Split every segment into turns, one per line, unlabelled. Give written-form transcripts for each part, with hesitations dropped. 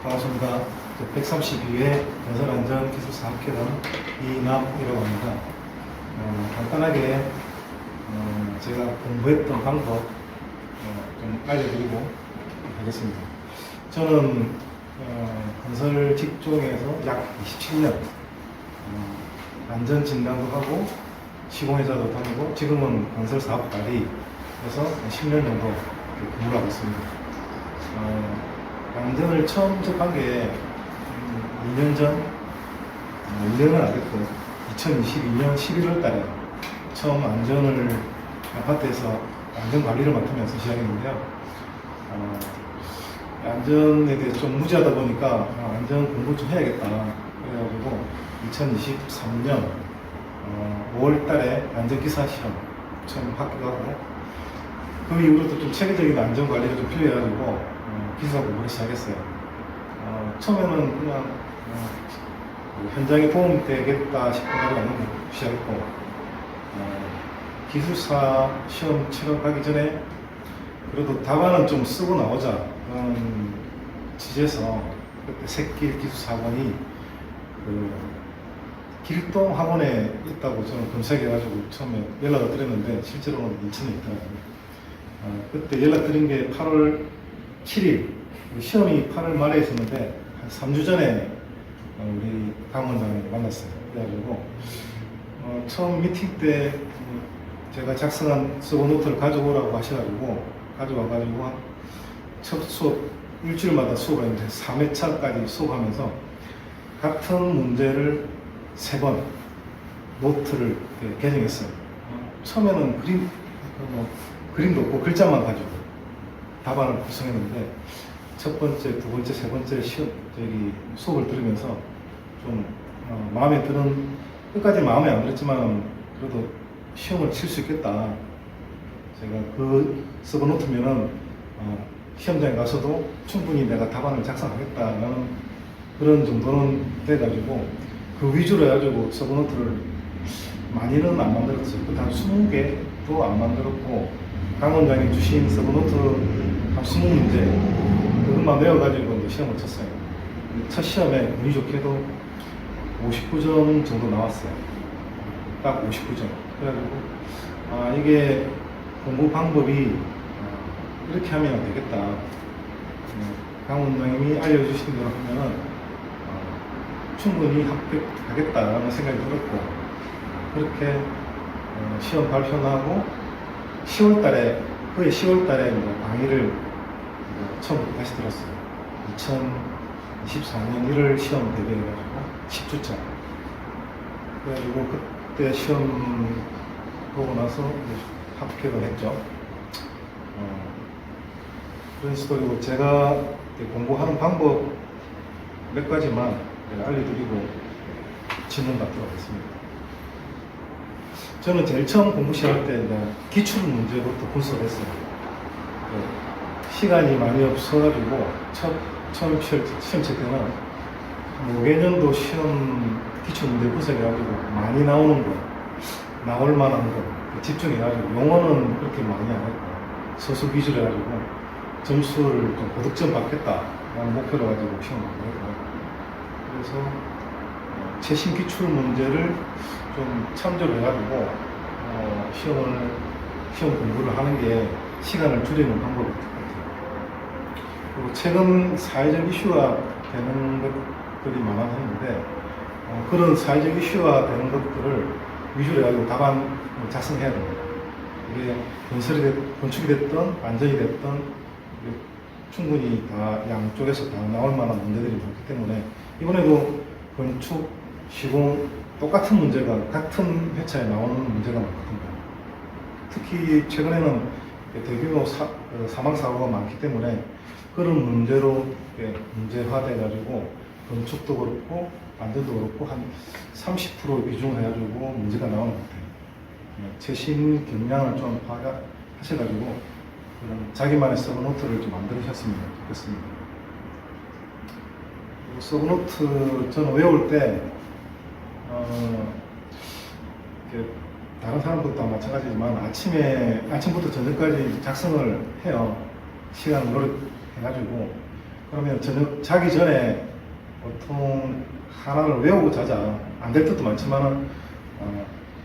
반갑습니다. 132회 건설안전기술사학회단 이남이라고 합니다. 간단하게 제가 공부했던 방법 좀 알려드리고 하겠습니다. 저는 건설 직종에서 약 27년 안전진단도 하고 시공회사도 다니고 지금은 건설사업관리에서 10년 정도 근무를 하고 있습니다. 안전을 처음 접한 게 2년 전, 2년은 안 됐고 2022년 11월 달에 처음 안전을 아파트에서 안전관리를 맡으면서 시작했는데요. 안전에 대해서 좀 무지하다 보니까 안전 공부 좀 해야겠다 그래가지고 2023년 5월 달에 안전기사 시험 처음 합격하고 그 이후로도 좀 체계적인 안전관리가 좀 필요해가지고 기사 공부를 시작했어요. 처음에는 그냥 현장에 도움이 되겠다 싶어가지고 시작했고 기술사 시험 치러 가기 전에 그래도 답안은 좀 쓰고 나오자 그런 취지에서 그때 새길 기술사학원이 그 길동 학원에 있다고 저는 검색해가지고 처음에 연락을 드렸는데 실제로는 인천에 있더라고요. 그때 연락드린 게 8월 7일, 시험이 8월 말에 있었는데 한 3주 전에 우리 강원장을 만났어요. 그래가지고 처음 미팅 때 제가 작성한 서브노트를 가져오라고 하셔가지고 가져와가지고 첫 수업 일주일마다 수업을 했는데 3회차까지 수업하면서 같은 문제를 3번 노트를 개정했어요. 처음에는 그림도 없고 글자만 가지고 답안을 구성했는데 첫 번째, 두 번째, 세 번째 수업을 들으면서 좀 마음에 드는 끝까지 마음에 안 들었지만 그래도 시험을 칠 수 있겠다. 제가 그 서브노트면은 시험장에 가서도 충분히 내가 답안을 작성하겠다라는 그런 정도는 돼가지고 그 위주로 해가지고 서브노트를 많이는 안 만들었어요. 한 20개도 안 만들었고 강 원장이 주신 서브노트 한 20문제 그것만 외워가지고 이제 시험을 쳤어요. 첫 시험에 운이 좋게도 59점 정도 나왔어요. 딱 59점. 그래가지고 이게 공부 방법이 이렇게 하면 되겠다. 강 원장님이 알려주신 대로 하면은 충분히 합격하겠다라는 생각이 들었고 그렇게 시험 발표하고 10월 달에 거의 10월 달에 강의를 처음부터 다시 들었어요. 2024년 1월 시험 대비해가지고 10주차. 그래가지고 그때 시험 보고 나서 합격을 했죠. 그런 식으로 제가 공부하는 방법 몇 가지만 알려드리고 질문 받도록 하겠습니다. 저는 제일 처음 공부 시작할 때 기출 문제부터 분석을 했어요. 시간이 많이 없어가지고 처음 시험 칠 때는 5개년도 시험 기출 문제 분석해가지고 많이 나오는 거, 나올 만한 거 집중해가지고 용어는 그렇게 많이 안 했고 서술 위주로 해가지고 점수를 좀 고득점 받겠다라는 목표로 가지고 시험을 했고 그래서 최신 기출 문제를 좀 참조를 해가지고 시험 공부를 하는 게 시간을 줄이는 방법일 것 같아요. 그리고 최근 사회적 이슈가 되는 것들이 많아졌는데 그런 사회적 이슈가 되는 것들을 위주로 해가지고 답안을 작성해야 됩니다. 이게 건축이 됐든 안전이 됐든 충분히 다 양쪽에서 다 나올 만한 문제들이 많기 때문에 이번에도 건축, 시공 똑같은 문제가 같은 회차에 나오는 문제가 많거든요. 특히 최근에는 대규모 사망사고가 많기 때문에 그런 문제로 문제화돼가지고 건축도 그렇고 안전도 그렇고 한 30% 비중을 해가지고 문제가 나오는 것 같아요. 최신 경량을 좀 파악하셔가지고 그런 자기만의 서브노트를 좀 만들으셨으면 좋겠습니다. 서브노트 저는 외울 때 다른 사람들도 다 마찬가지지만 아침부터 저녁까지 작성을 해요. 시간을 노력해가지고 그러면 저녁 자기 전에 보통 하나를 외우고 자자. 안 될 때도 많지만은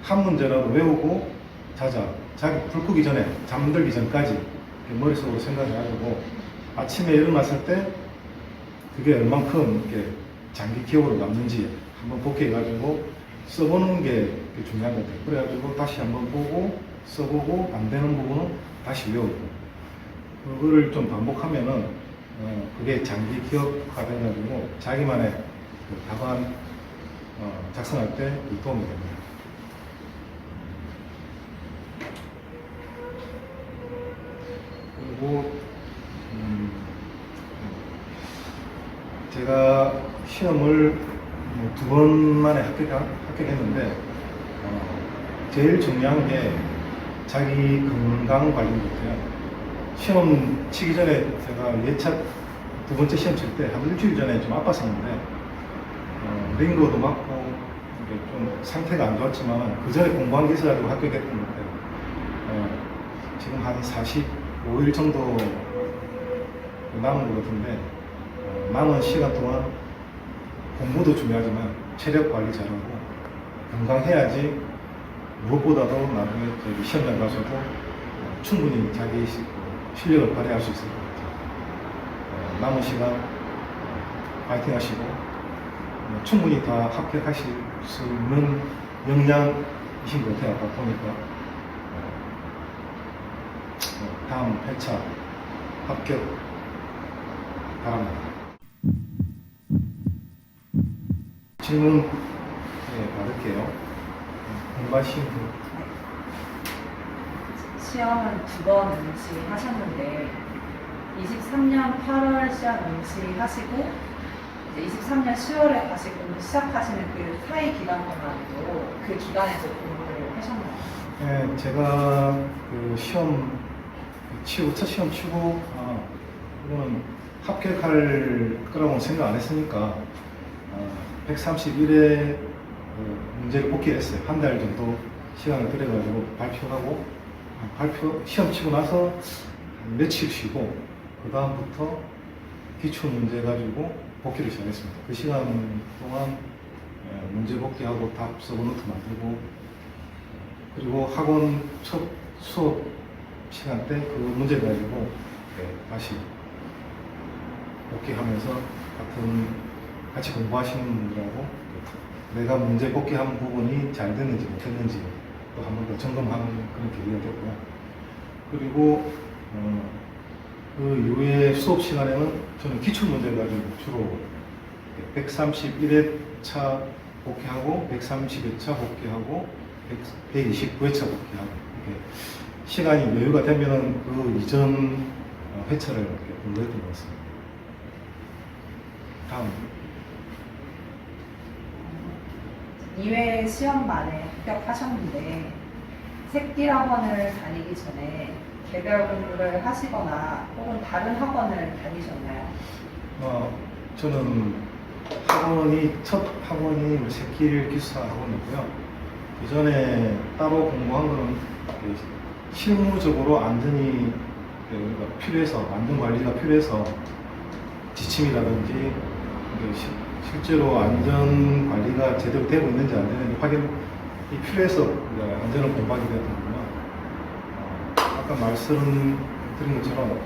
한 문제라도 외우고 자자. 자기 불 끄기 전에 잠들기 전까지 이렇게 머릿속으로 생각해가지고 아침에 일어났을 때 그게 얼만큼 이렇게 장기 기억으로 남는지 한번 복귀해가지고 써보는 게 중요한 것 같아요. 그래가지고 다시 한번 보고 써보고 안 되는 부분은 다시 외우고 그거를 좀 반복하면은 그게 장기 기억화 돼가지고 자기만의 그 답안 작성할 때 도움이 됩니다. 그리고 제가 시험을 2번 만에 합격했는데 제일 중요한 게 자기 건강 관리인 것 같아요. 시험 치기 전에 제가 예차 2번째 시험 칠 때 한 일주일 전에 좀 아팠었는데 링거도 맞고 이게 좀 상태가 안 좋았지만 그 전에 공부한 게 있어가지고 합격했던 것 같아요. 지금 한 45일 정도 남은 것 같은데 남은 시간 동안 공부도 중요하지만 체력 관리 잘하고 건강해야지 무엇보다도 나중에 시험장 가서도 충분히 자기 실력을 발휘할 수 있을 것 같아요. 남은 시간 파이팅 하시고 충분히 다 합격하실 수 있는 역량이신 것 같아요. 아까 보니까 다음 회차 합격 바랍니다. 질문 받을게요. 공부하신 분.
시험은 2번 응시하셨는데 23년 8월 시험 응시하시고 이제 23년 10월에 다시 공부 시작하시는 그 사이 기간 동안도 그 기간에서 공부를 하셨나요?
네, 제가 그 시험 치고 첫 시험 치고 이거는 합격할 거라고 생각 안 했으니까 131회 문제를 복귀했어요. 한 달 정도 시간을 들여가지고 발표하고 시험 치고 나서 며칠 쉬고 그 다음부터 기출 문제 가지고 복귀를 시작했습니다. 그 시간 동안 문제 복귀하고 답 써보 노트 만들고 그리고 학원 첫 수업 시간 때 그 문제 가지고 다시 복귀하면서 같이 공부하시는 분들하고 내가 문제 복귀한 부분이 잘 됐는지 못했는지 또 한 번 더 점검하는 그런 계기가 됐고요. 그리고 그 이후에 수업 시간에는 저는 기출 문제 가지고 주로 131회차 복귀하고 130회차 복귀하고 129회차 복귀하고 이렇게 시간이 여유가 되면은 그 이전 회차를 이렇게 공부했던 것 같습니다. 다음
2회 시험 만에 합격하셨는데 새길 학원을 다니기 전에 개별 공부를 하시거나 혹은 다른 학원을 다니셨나요?
저는 첫 학원이 새길 기숙사 학원이고요. 그 전에 따로 공부한 거는 실무적으로 안전이 필요해서, 안전 관리가 필요해서 지침이라든지 실제로 안전 관리가 제대로 되고 있는지 안 되는지 확인이 필요해서 안전을 공부하게 되었거든요. 아까 말씀드린 것처럼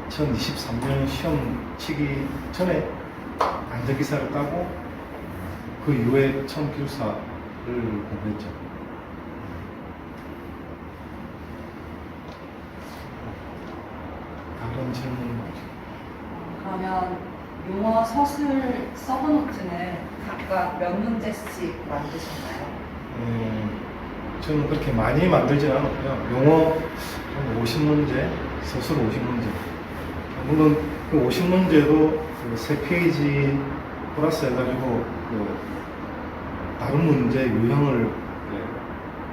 2023년 시험 치기 전에 안전기사를 따고 그 이후에 처음 기숙사를 공부했죠. 다른 질문?
그러면 용어 서술 서브노트는 각각 몇 문제씩 만드셨나요?
저는 그렇게 많이 만들지는 않았고요. 용어 한 50문제, 서술 50문제. 물론 그 50문제도 그 3페이지 플러스 해가지고 그 다른 문제 유형을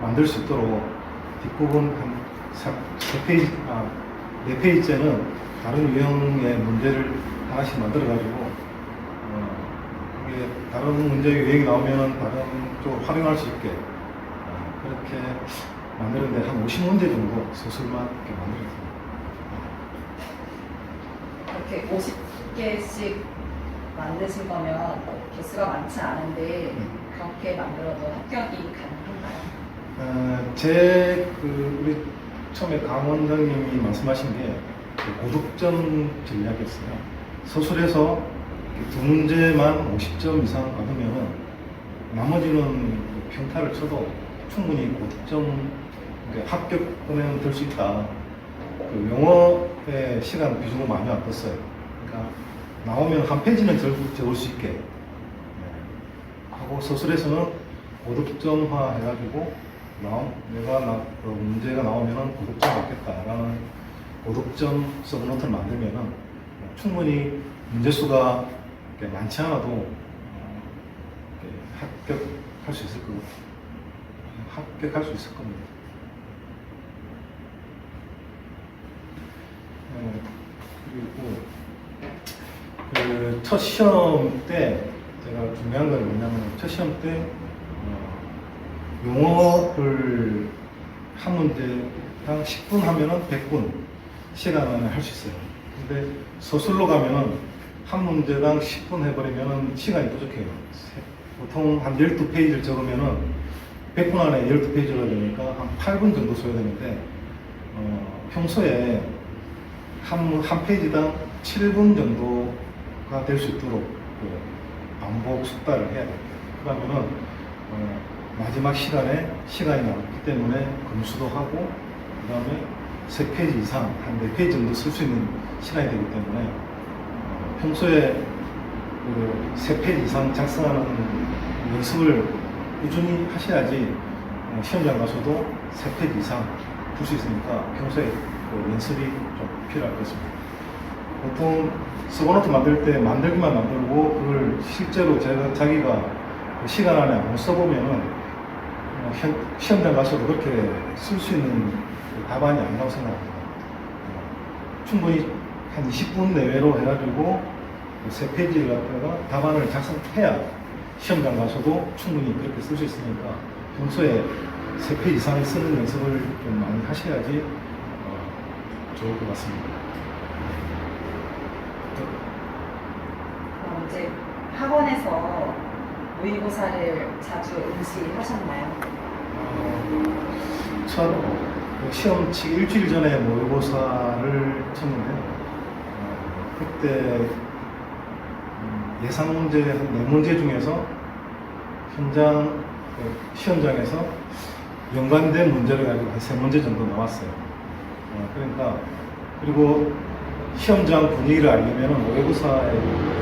만들 수 있도록 뒷부분 한 3페이지, 4페이지째는 다른 유형의 문제를 하나씩 만들어가지고 이게 다른 문제 유형이 나오면 다른 쪽으로 활용할 수 있게 그렇게 만드는데 한 50문제 정도 서술만 이렇게 만들었습니다.
이렇게 50개씩 만드신 거면 개수가 많지 않은데 그렇게 만들어도 합격이 가능한가요?
우리 처음에 강 원장님이 말씀하신 게그 고득점 전략이었어요. 서술에서 두 문제만 50점 이상 받으면 나머지는 평타를 쳐도 충분히 고득점, 그러니까 합격권에는 들 수 있다. 그 영어의 시간 비중은 많이 안 떴어요. 그러니까 나오면 한 페이지는 적을 수 있게 하고, 서술에서는 고득점화 해가지고 그 문제가 나오면 고득점 받겠다라는 고득점 서브노트를 만들면은 충분히 문제수가 많지 않아도 합격할 수 있을 겁니다. 합격할 수 있을 겁니다. 그리고 그 첫 시험 때 제가 중요한 건 뭐냐면, 첫 시험 때 용어를 한 문제당 10분 하면은 100분 시간을 할 수 있어요. 근데 서술로 가면은 한 문제당 10분 해버리면은 시간이 부족해요. 보통 한 12페이지를 적으면은 100분 안에 12페이지를 되니까 한 8분 정도 써야 되는데, 평소에 한 페이지당 7분 정도가 될 수 있도록 그 반복 숙달을 해야 돼요. 그러면은 마지막 시간에 시간이 남기 때문에 검수도 하고, 그 다음에 3페이지 이상, 한 4페이지 정도 쓸 수 있는 시간이 되기 때문에 평소에 그 3페이지 이상 작성하는 연습을 꾸준히 하셔야지 시험장 가서도 3페이지 이상 풀 수 있으니까 평소에 그 연습이 좀 필요할 것 같습니다. 보통 서브노트 만들 때 만들기만 만들고 그걸 실제로 자기가 그 시간 안에 안 써보면은 시험장 가서도 그렇게 쓸 수 있는 답안이 아니라고 생각합니다. 충분히 한 20분 내외로 해가지고 3페이지를 갖다가 답안을 작성해야 시험장 가서도 충분히 그렇게 쓸 수 있으니까 평소에 3페이지 이상을 쓰는 연습을 좀 많이 하셔야지 좋을 것 같습니다.
이제 학원에서 모의고사를 자주 응시하셨나요?
첫 시험 치기 일주일 전에 모의고사를 쳤는데, 그때 예상 문제 한 4문제 중에서 현장 시험장에서 연관된 문제를 가지고 한 3문제 정도 나왔어요. 그러니까, 그리고 시험장 분위기를 알려면 모의고사에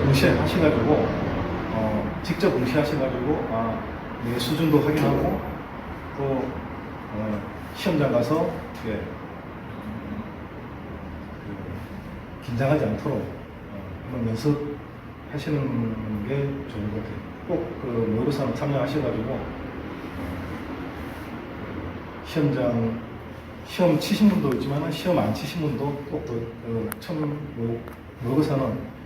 응시하셔가지고 직접 응시하셔가지고 내 수준도 확인하고 또 시험장 가서 긴장하지 않도록 한번 연습하시는 게 좋은 것 같아요. 꼭 그 모의고사는 참여하셔가지고 시험 치신 분도 있지만 시험 안 치신 분도 꼭 처음 모의고사는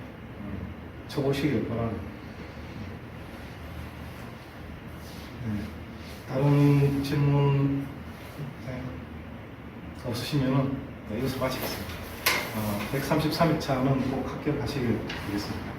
쳐보시길 바랍니다. 다른 질문 없으시면은 여기서 마치겠습니다. 133회차는 꼭 합격하시길 바라겠습니다.